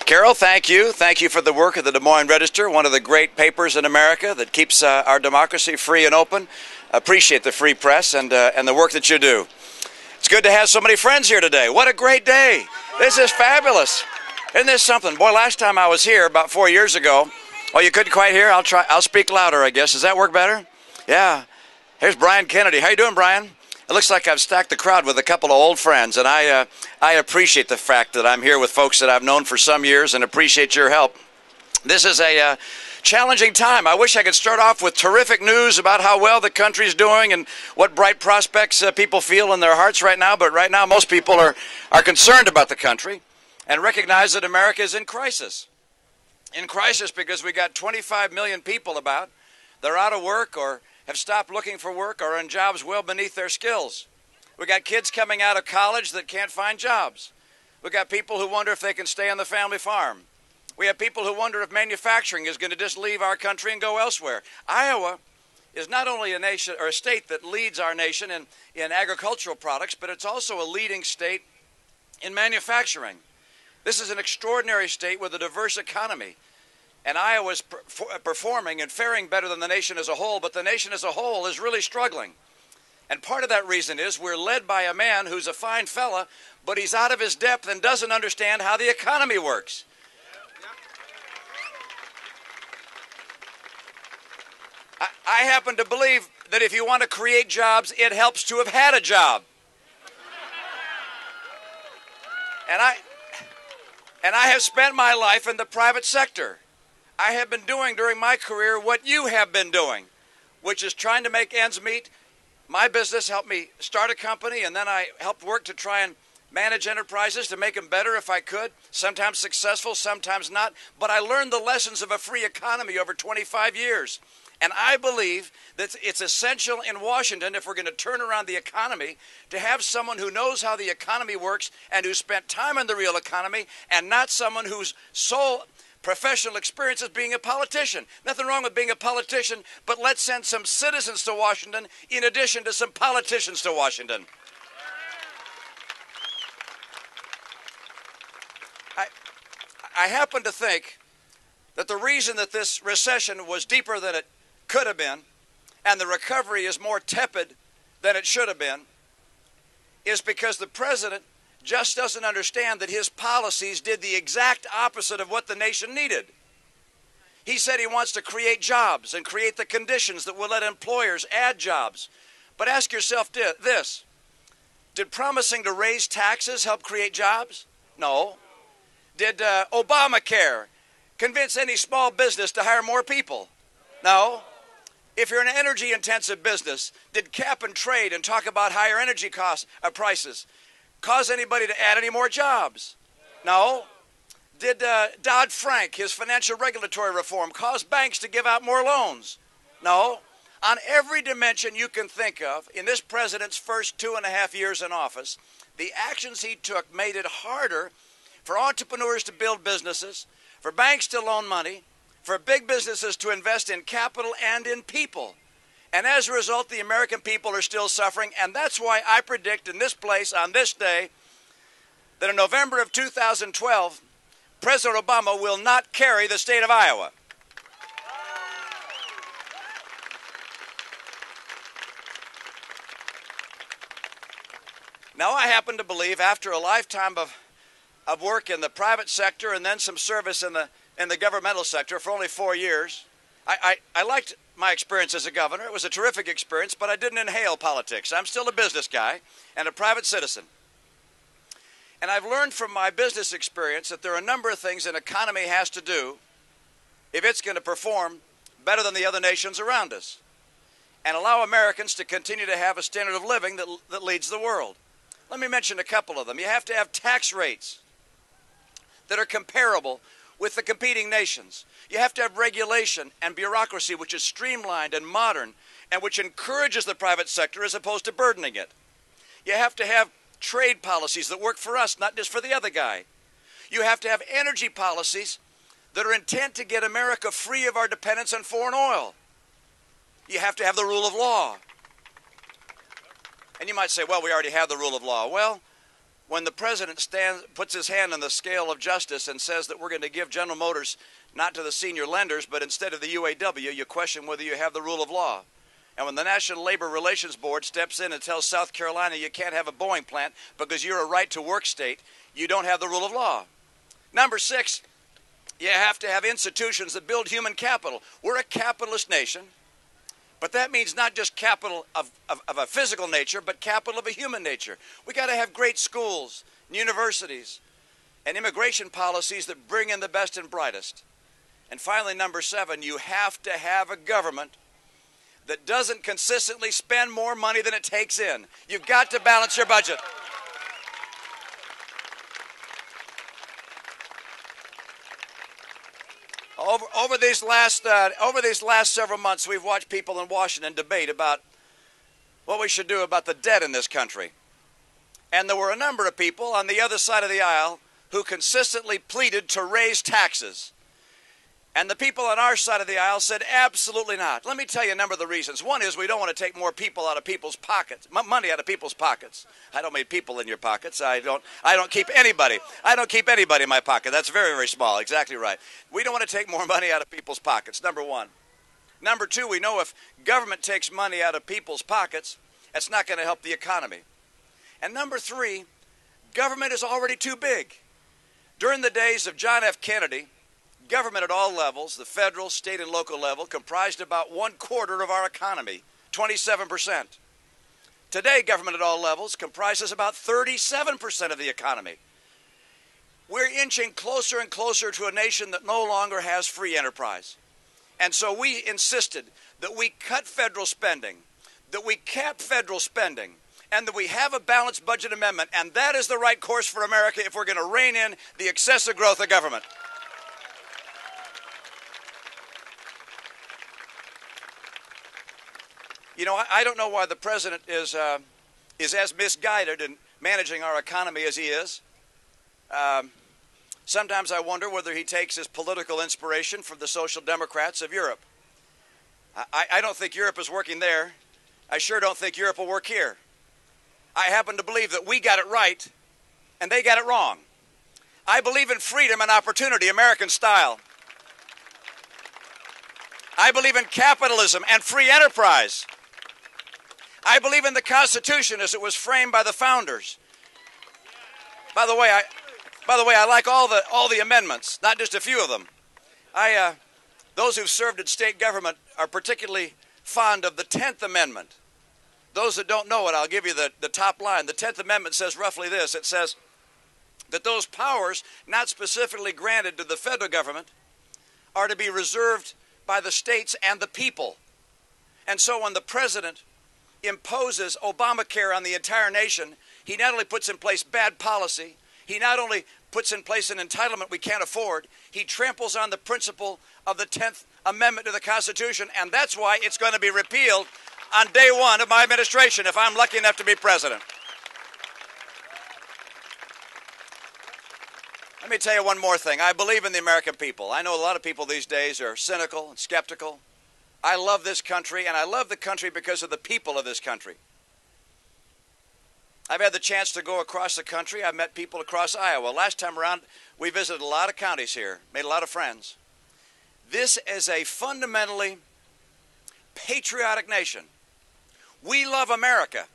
Carol, thank you. Thank you for the work of the Des Moines Register, one of the great papers in America that keeps our democracy free and open. Appreciate the free press and the work that you do. It's good to have so many friends here today. What a great day. This is fabulous. Isn't this something? Boy, last time I was here about 4 years ago, oh, you couldn't quite hear? I'll speak louder, I guess. Does that work better? Yeah. Here's Brian Kennedy. How you doing, Brian? It looks like I've stacked the crowd with a couple of old friends, and I appreciate the fact that I'm here with folks that I've known for some years and appreciate your help. This is a challenging time. I wish I could start off with terrific news about how well the country's doing and what bright prospects people feel in their hearts right now, but right now most people are concerned about the country and recognize that America is in crisis. In crisis because we got 25 million people about. They're out of work or have stopped looking for work or in jobs well beneath their skills. We got kids coming out of college that can't find jobs. We got people who wonder if they can stay on the family farm. We have people who wonder if manufacturing is going to just leave our country and go elsewhere. Iowa is not only a nation or a state that leads our nation in agricultural products, but it's also a leading state in manufacturing. This is an extraordinary state with a diverse economy. And Iowa is performing and faring better than the nation as a whole, but the nation as a whole is really struggling. And part of that reason is we're led by a man who's a fine fella, but he's out of his depth and doesn't understand how the economy works. I happen to believe that if you want to create jobs, it helps to have had a job. And I have spent my life in the private sector. I have been doing during my career what you have been doing, which is trying to make ends meet. My business helped me start a company, and then I helped work to try and manage enterprises to make them better if I could, sometimes successful, sometimes not. But I learned the lessons of a free economy over 25 years. And I believe that it's essential in Washington, if we're going to turn around the economy, to have someone who knows how the economy works and who spent time in the real economy, and not someone whose sole professional experience is being a politician. Nothing wrong with being a politician, but let's send some citizens to Washington in addition to some politicians to Washington. I happen to think that the reason that this recession was deeper than it could have been, and the recovery is more tepid than it should have been, is because the president just doesn't understand that his policies did the exact opposite of what the nation needed. He said he wants to create jobs and create the conditions that will let employers add jobs. But ask yourself this: did promising to raise taxes help create jobs? No. Did Obamacare convince any small business to hire more people? No. If you're an energy-intensive business, did cap and trade and talk about higher energy prices cause anybody to add any more jobs? No. Did Dodd-Frank, his financial regulatory reform, cause banks to give out more loans? No. On every dimension you can think of, in this president's first 2.5 years in office, the actions he took made it harder for entrepreneurs to build businesses, for banks to loan money, for big businesses to invest in capital and in people. And as a result, the American people are still suffering, and that's why I predict in this place, on this day, that in November of 2012, President Obama will not carry the state of Iowa. Now, I happen to believe, after a lifetime of work in the private sector and then some service in the governmental sector for only 4 years, I liked my experience as a governor. It was a terrific experience, but I didn't inhale politics. I'm still a business guy and a private citizen. And I've learned from my business experience that there are a number of things an economy has to do if it's going to perform better than the other nations around us and allow Americans to continue to have a standard of living that leads the world. Let me mention a couple of them. You have to have tax rates that are comparable with the competing nations. You have to have regulation and bureaucracy which is streamlined and modern and which encourages the private sector as opposed to burdening it. You have to have trade policies that work for us, not just for the other guy. You have to have energy policies that are intent to get America free of our dependence on foreign oil. You have to have the rule of law. And you might say, well, we already have the rule of law. Well, when the president puts his hand on the scale of justice and says that we're going to give General Motors not to the senior lenders, but instead of the UAW, you question whether you have the rule of law. And when the National Labor Relations Board steps in and tells South Carolina you can't have a Boeing plant because you're a right-to-work state, you don't have the rule of law. Number 6, you have to have institutions that build human capital. We're a capitalist nation, but that means not just capital of a physical nature, but capital of a human nature. We got to have great schools, universities, and immigration policies that bring in the best and brightest. And finally, number 7, you have to have a government that doesn't consistently spend more money than it takes in. You've got to balance your budget. Over these last several months, we've watched people in Washington debate about what we should do about the debt in this country. And there were a number of people on the other side of the aisle who consistently pleaded to raise taxes. And the people on our side of the aisle said, absolutely not. Let me tell you a number of the reasons. One is we don't want to take more people out of people's pockets, money out of people's pockets. I don't mean people in your pockets. I don't keep anybody. I don't keep anybody in my pocket. That's very, very small. Exactly right. We don't want to take more money out of people's pockets, number 1. Number 2, we know if government takes money out of people's pockets, that's not going to help the economy. And number 3, government is already too big. During the days of John F. Kennedy, government at all levels, the federal, state, and local level, comprised about 1/4 of our economy, 27%. Today, government at all levels comprises about 37% of the economy. We're inching closer and closer to a nation that no longer has free enterprise. And so we insisted that we cut federal spending, that we cap federal spending, and that we have a balanced budget amendment. And that is the right course for America if we're going to rein in the excessive growth of government. You know, I don't know why the president is as misguided in managing our economy as he is. Sometimes I wonder whether he takes his political inspiration from the Social Democrats of Europe. I don't think Europe is working there. I sure don't think Europe will work here. I happen to believe that we got it right and they got it wrong. I believe in freedom and opportunity, American style. I believe in capitalism and free enterprise. I believe in the Constitution as it was framed by the founders. By the way, I like all the amendments, not just a few of them. Those who've served in state government are particularly fond of the 10th Amendment. Those that don't know it, I'll give you the top line. The 10th Amendment says roughly this. It says that those powers not specifically granted to the federal government are to be reserved by the states and the people. And so when the president imposes Obamacare on the entire nation, he not only puts in place bad policy, he not only puts in place an entitlement we can't afford, he tramples on the principle of the 10th Amendment to the Constitution, and that's why it's going to be repealed on day 1 of my administration if I'm lucky enough to be president. Let me tell you one more thing. I believe in the American people. I know a lot of people these days are cynical and skeptical. I love this country, and I love the country because of the people of this country. I've had the chance to go across the country. I've met people across Iowa. Last time around, we visited a lot of counties here, made a lot of friends. This is a fundamentally patriotic nation. We love America,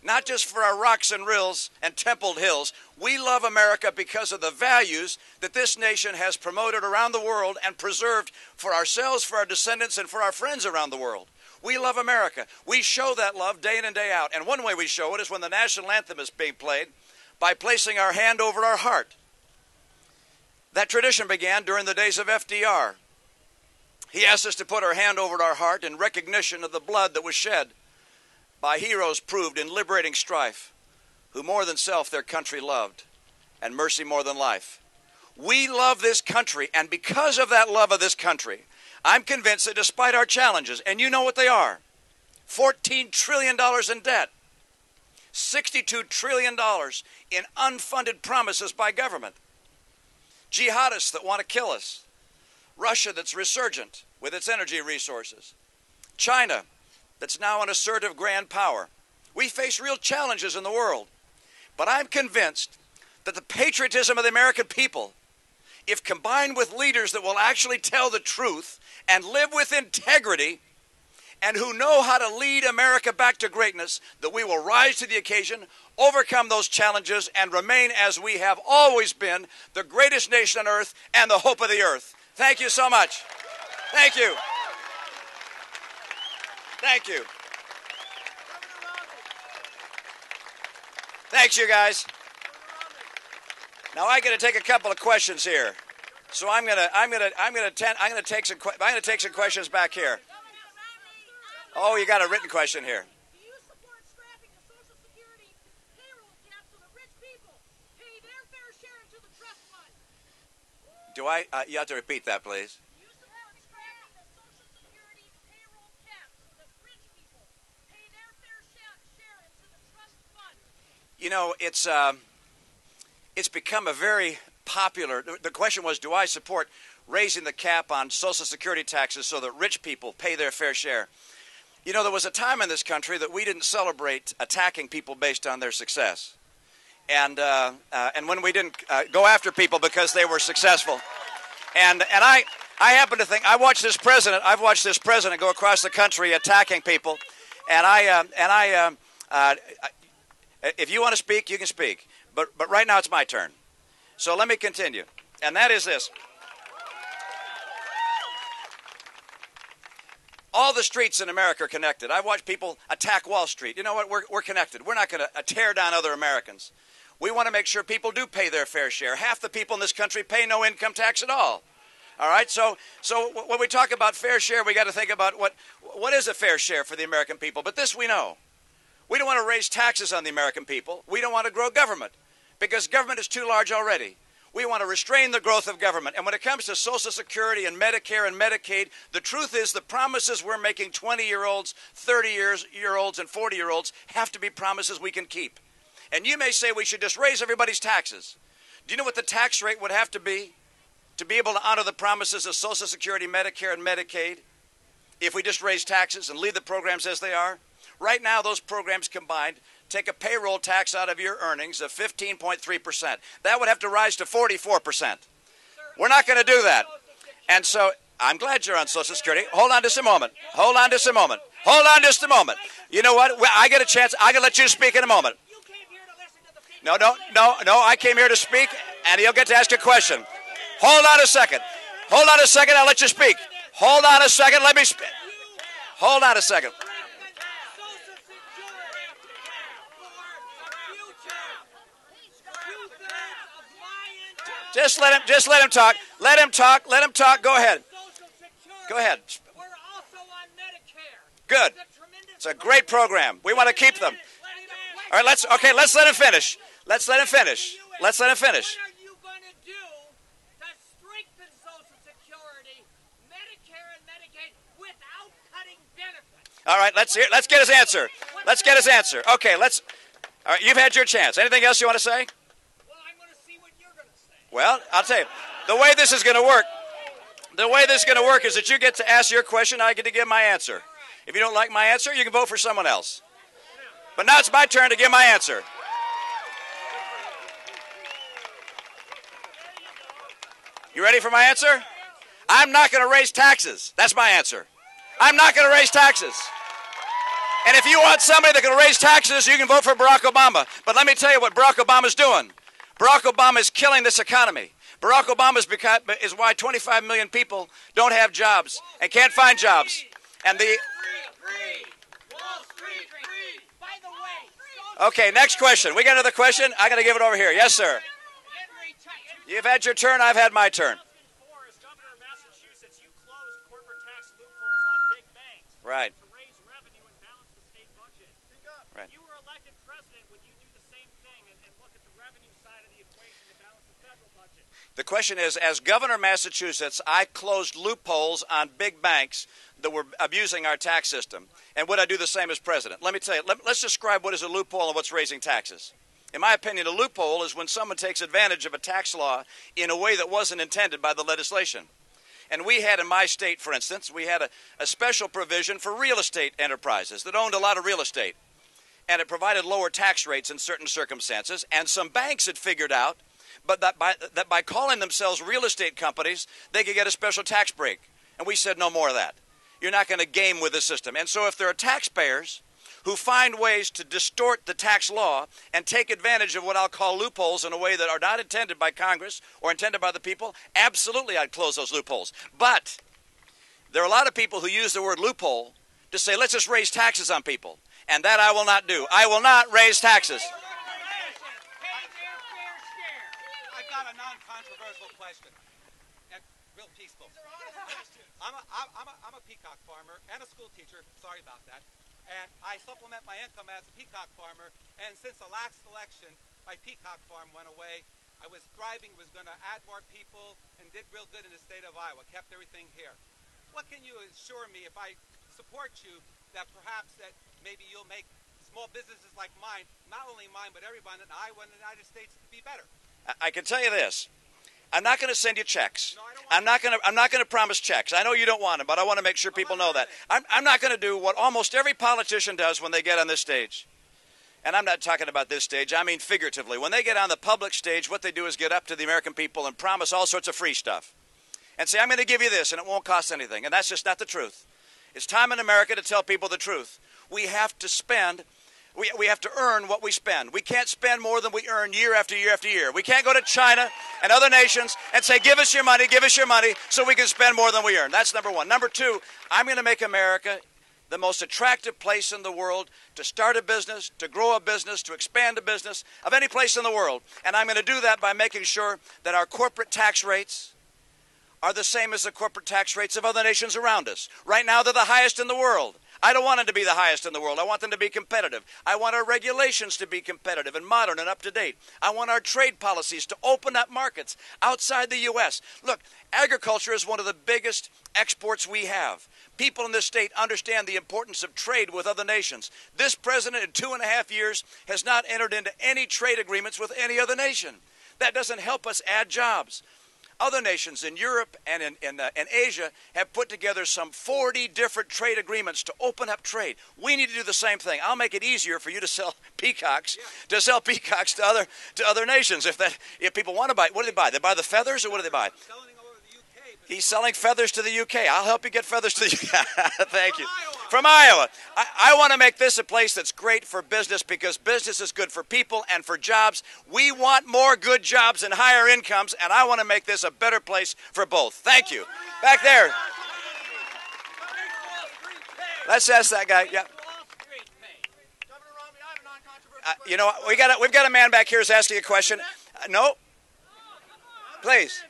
not just for our rocks and rills and templed hills. We love America because of the values that this nation has promoted around the world and preserved for ourselves, for our descendants, and for our friends around the world. We love America. We show that love day in and day out. And one way we show it is when the national anthem is being played, by placing our hand over our heart. That tradition began during the days of FDR. He asked us to put our hand over our heart in recognition of the blood that was shed by heroes proved in liberating strife, who more than self their country loved, and mercy more than life. We love this country, and because of that love of this country, I'm convinced that despite our challenges, and you know what they are, $14 trillion in debt, $62 trillion in unfunded promises by government, jihadists that want to kill us, Russia that's resurgent with its energy resources, China that's now an assertive grand power. We face real challenges in the world. But I'm convinced that the patriotism of the American people, if combined with leaders that will actually tell the truth and live with integrity and who know how to lead America back to greatness, that we will rise to the occasion, overcome those challenges, and remain as we have always been, the greatest nation on earth and the hope of the earth. Thank you so much. Thank you. Thank you. Thanks, you guys. Now I got to take a couple of questions here, so I'm gonna take some questions back here. Oh, you got a written question here. Do you support scrapping the Social Security payroll cap so that rich people pay their fair share into the trust fund? Do I? You have to repeat that, please. Do you support scrapping the Social Security payroll cap so that rich people pay their fair share into the trust fund? You know, it's become a very popular. The question was, do I support raising the cap on Social Security taxes so that rich people pay their fair share? You know, there was a time in this country that we didn't celebrate attacking people based on their success, and when we didn't go after people because they were successful, and I happen to think I've watched this president go across the country attacking people, and if you want to speak, you can speak, but right now it's my turn, so let me continue, and that is this. All the streets in America are connected. I watch people attack Wall Street. You know what? We're connected. We're not going to tear down other Americans. We want to make sure people do pay their fair share. Half the people in this country pay no income tax at all. All right? So when we talk about fair share, we got to think about what is a fair share for the American people. But this we know. We don't want to raise taxes on the American people. We don't want to grow government because government is too large already. We want to restrain the growth of government. And when it comes to Social Security and Medicare and Medicaid, the truth is the promises we're making 20-year-olds, 30-year-olds, and 40-year-olds have to be promises we can keep. And you may say we should just raise everybody's taxes. Do you know what the tax rate would have to be able to honor the promises of Social Security, Medicare, and Medicaid if we just raise taxes and leave the programs as they are? Right now, those programs combined take a payroll tax out of your earnings of 15.3%. That would have to rise to 44%. We're not going to do that. And so I'm glad you're on Social Security. Hold on just a moment. Hold on just a moment. Hold on just a moment. You know what? I get a chance. I can let you speak in a moment. No, I came here to speak, and you'll get to ask a question. Hold on a second. Hold on a second. I'll let you speak. Hold on a second. Let me speak. Hold on a second. Just let him talk. Let him talk. Let him talk. Go ahead. Go ahead. We're also on Medicare. Good. It's a great program. We want to keep them. All right, let's let him finish. Let's let him finish. Let's let him finish. What are you going to do to strengthen Social Security, Medicare, and Medicaid without cutting benefits? All right, let's get his answer. Let's get his answer. Okay, all right, you've had your chance. Anything else you want to say? Well, I'll tell you, the way this is going to work is that you get to ask your question, I get to give my answer. If you don't like my answer, you can vote for someone else. But now it's my turn to give my answer. You ready for my answer? I'm not going to raise taxes. That's my answer. I'm not going to raise taxes. And if you want somebody that can raise taxes, you can vote for Barack Obama. But let me tell you what Barack Obama's doing. Barack Obama is killing this economy. Barack Obama is why 25 million people don't have jobs and can't find jobs. And Okay, next question. We got another question? I'm going to give it over here. Yes, sir. You've had your turn. I've had my turn. As governor of Massachusetts, you closed corporate tax loopholes on big banks. Right. To raise revenue and balance the state budget. Right. If you were elected president, would you do the same thing and look at the revenue side of the equation to balance the federal budget? The question is, as governor of Massachusetts, I closed loopholes on big banks that were abusing our tax system. And would I do the same as president? Let me tell you, let's describe what is a loophole and what's raising taxes. In my opinion, a loophole is when someone takes advantage of a tax law in a way that wasn't intended by the legislation. And we had in my state, for instance, we had a special provision for real estate enterprises that owned a lot of real estate. and it provided lower tax rates in certain circumstances, and some banks had figured out but that by calling themselves real estate companies, they could get a special tax break. And we said no more of that. You're not going to game with the system. And so if there are taxpayers who find ways to distort the tax law and take advantage of what I'll call loopholes in a way that are not intended by Congress or intended by the people, absolutely I'd close those loopholes. But there are a lot of people who use the word loophole to say, let's just raise taxes on people. And that I will not do. I will not raise taxes. I've got a non-controversial question. And real peaceful. I'm a peacock farmer and a school teacher. Sorry about that. And I supplement my income as a peacock farmer. And since the last election, my peacock farm went away. I was thriving, was going to add more people, and did real good in the state of Iowa. Kept everything here. What can you assure me if I support you that perhaps that maybe you'll make small businesses like mine, not only mine but everyone in Iowa and the United States, be better? I can tell you this. I'm not going to send you checks. I'm not going to promise checks. I know you don't want them, but I want to make sure people know that. I'm not going to do what almost every politician does when they get on this stage. And I'm not talking about this stage. I mean figuratively. When they get on the public stage, what they do is get up to the American people and promise all sorts of free stuff. And say, I'm going to give you this, and it won't cost anything. And that's just not the truth. It's time in America to tell people the truth. We have to spend. We have to earn what we spend. We can't spend more than we earn year after year after year. We can't go to China and other nations and say, give us your money, so we can spend more than we earn. That's number one. Number two, I'm going to make America the most attractive place in the world to start a business, to grow a business, to expand a business, of any place in the world. And I'm going to do that by making sure that our corporate tax rates are the same as the corporate tax rates of other nations around us. Right now, they're the highest in the world. I don't want them to be the highest in the world. I want them to be competitive. I want our regulations to be competitive and modern and up to date. I want our trade policies to open up markets outside the U.S. Look, agriculture is one of the biggest exports we have. People in this state understand the importance of trade with other nations. This president in 2.5 years has not entered into any trade agreements with any other nation. That doesn't help us add jobs. Other nations in Europe and in Asia have put together some 40 different trade agreements to open up trade. We need to do the same thing. I'll make it easier for you to sell peacocks, to other nations. If people want to buy, what do they buy? They buy the feathers, or what do they buy? He's selling feathers to the UK. I'll help you get feathers to the UK. Thank you. From Iowa. I want to make this a place that's great for business, because business is good for people and for jobs. We want more good jobs and higher incomes, and I want to make this a better place for both. Thank you. Back there. Let's ask that guy. Yeah. You know, we've got a man back here who's asking a question. No? Please.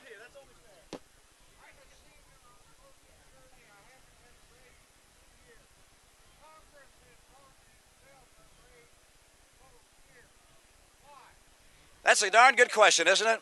That's a darn good question, isn't it?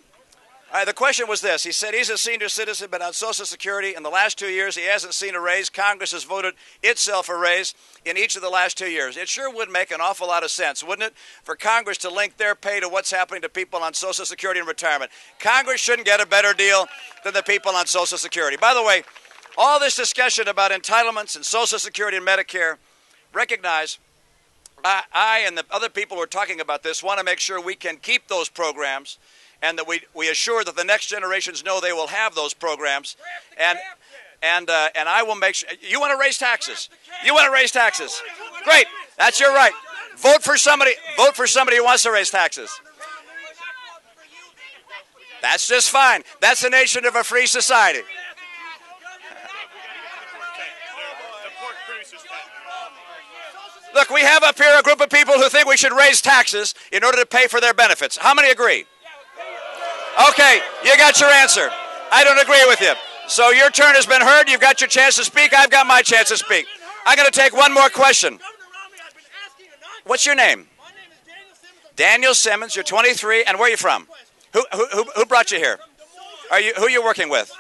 All right, the question was this. He said he's a senior citizen, but on Social Security in the last 2 years he hasn't seen a raise. Congress has voted itself a raise in each of the last 2 years. It sure would make an awful lot of sense, wouldn't it, for Congress to link their pay to what's happening to people on Social Security and retirement. Congress shouldn't get a better deal than the people on Social Security. By the way, all this discussion about entitlements and Social Security and Medicare, recognize I and the other people who are talking about this want to make sure we can keep those programs, and that we assure that the next generations know they will have those programs. And I will make sure. You want to raise taxes? You want to raise taxes? Great. That's your right. Vote for somebody who wants to raise taxes. That's just fine. That's the nation of a free society. Look, we have up here a group of people who think we should raise taxes in order to pay for their benefits. How many agree? Okay, you got your answer. I don't agree with you. So your turn has been heard. You've got your chance to speak. I've got my chance to speak. I'm going to take one more question. What's your name? My name is Daniel Simmons. Daniel Simmons. You're 23, and where are you from? Who brought you here? Who are you working with?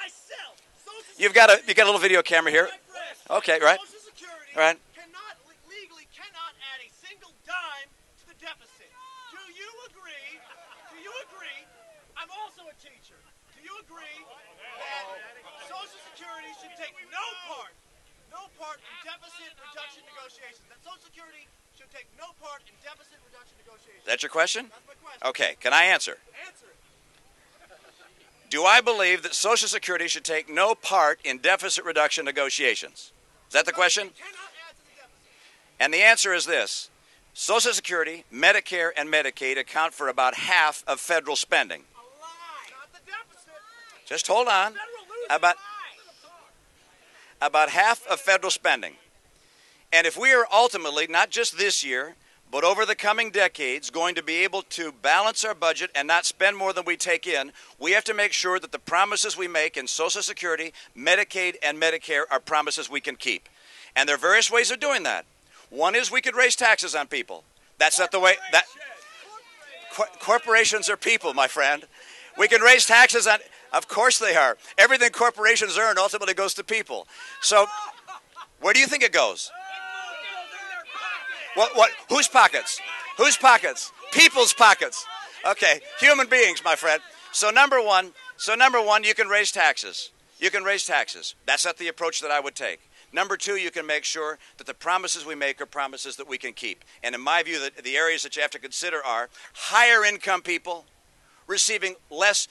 You've got a little video camera here. Okay, right. All right. Cannot add a single dime to the deficit. Do you agree? I'm also a teacher. Do you agree that Social Security should take no part in deficit reduction negotiations? That Social Security should take no part in deficit reduction negotiations. That's your question? That's my question. Okay, can I answer? Answer it. Do I believe that Social Security should take no part in deficit reduction negotiations? Is that the question? It cannot add to the deficit. And the answer is this. Social Security, Medicare, and Medicaid account for about half of federal spending. A lie. Not the deficit. Just hold on. Federal losing About, lie. about half of federal spending. And if we are ultimately, not just this year, but over the coming decades, going to be able to balance our budget and not spend more than we take in, we have to make sure that the promises we make in Social Security, Medicaid, and Medicare are promises we can keep. And there are various ways of doing that. One is we could raise taxes on people. That's not the way. Corporations are people, my friend. We can raise taxes on. Of course they are. Everything corporations earn ultimately goes to people. So, where do you think it goes? What? Whose pockets? Whose pockets? People's pockets. Okay, human beings, my friend. So number one, you can raise taxes. You can raise taxes. That's not the approach that I would take. Number two, you can make sure that the promises we make are promises that we can keep. And in my view, the areas that you have to consider are higher income people receiving less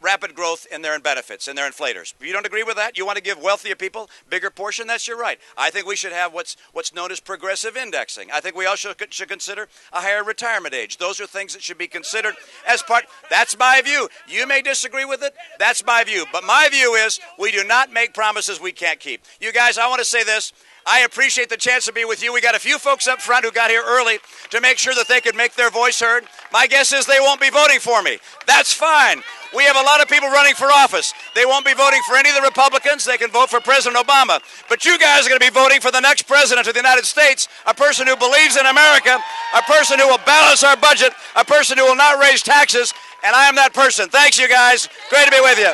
rapid growth in their benefits and their inflators. If you don't agree with that, you want to give wealthier people bigger portion, that's your right. I think we should have what's known as progressive indexing. I think we also should consider a higher retirement age. Those are things that should be considered as part. That's my view. You may disagree with it. That's my view. But my view is we do not make promises we can't keep. You guys, I want to say this. I appreciate the chance to be with you. We got a few folks up front who got here early to make sure that they could make their voice heard. My guess is they won't be voting for me. That's fine. We have a lot of people running for office. They won't be voting for any of the Republicans. They can vote for President Obama. But you guys are going to be voting for the next president of the United States, a person who believes in America, a person who will balance our budget, a person who will not raise taxes, and I am that person. Thanks, you guys. Great to be with you.